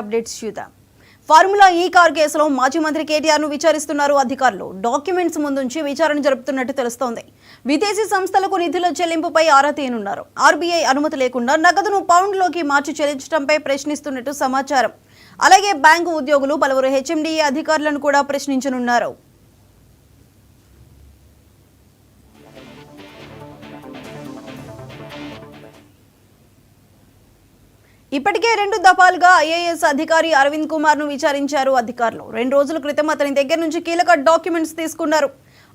Updates చూద్దాం. Formula ఈ car కేసులో మాజీ మంత్రి కేటీఆర్ ను విచారిస్తున్నారు అధికారులు. డాక్యుమెంట్స్ ముందుంచి విచారణ జరుపుతున్నట్టు తెలుస్తోంది. విదేశీ సంస్థలకు నిధుల చెల్లింపుపై ఆరా తీయనున్నారు. ఆర్బీఐ అనుమతి లేకుండా నగదును పౌండ్లోకి మార్చి చెల్లించడంపై ప్రశ్నిస్తున్నట్టు సమాచారం. అలాగే బ్యాంకు ఉద్యోగులు పలువురు హెచ్ఎండిఏ అధికారులను కూడా ప్రశ్నించనున్నారు. ఇప్పటికే 2 దఫాలుగా ఐఏఎస్ అధికారి అరవింద్ కుమార్ ను విచారించారు అధికారులు. 2 రోజుల క్రితం అతని దగ్గర నుంచి కీలక డాక్యుమెంట్స్ తీసుకున్నారు.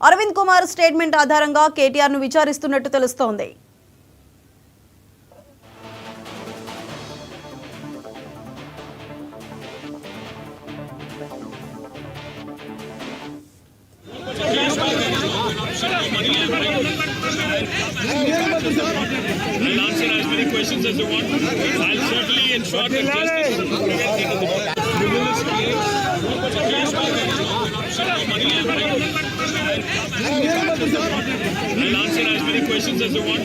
అరవింద్ కుమార్ స్టేట్మెంట్ ఆధారంగా కేటీఆర్ ను విచారిస్తున్నట్టు తెలుస్తోంది. I'll answer as many questions as you want. I'll certainly ensure that justice will prevail in the court. I'll answer as many questions as you want.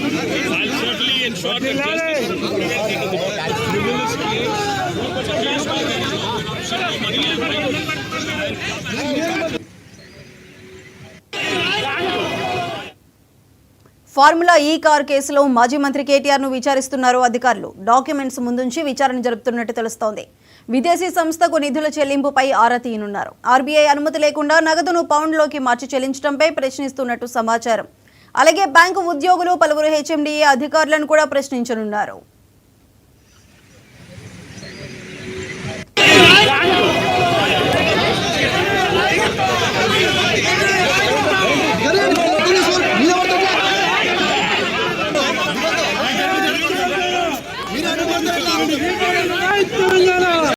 I'll certainly ensure that justice will prevail in the court. Formula ఈ car కేసులో మాజీ మంత్రి కేటీఆర్ ను విచారిస్తున్నారు అధికారులు. Documents ముందుంచి విచారణ జరుపుతున్నట్టు తెలుస్తోంది. విదేశీ సంస్థకు నిధుల చెల్లింపుపై ఆరా తీయనున్నారు. ఆర్బీఐ అనుమతి లేకుండా నగదును పౌండ్లోకి మార్చి చెల్లించడంపై ప్రశ్నిస్తున్నట్టు సమాచారం. అలాగే బ్యాంకు ఉద్యోగులు పలువురు హెచ్ఎండిఏ అధికారులను కూడా ప్రశ్నించనున్నారు.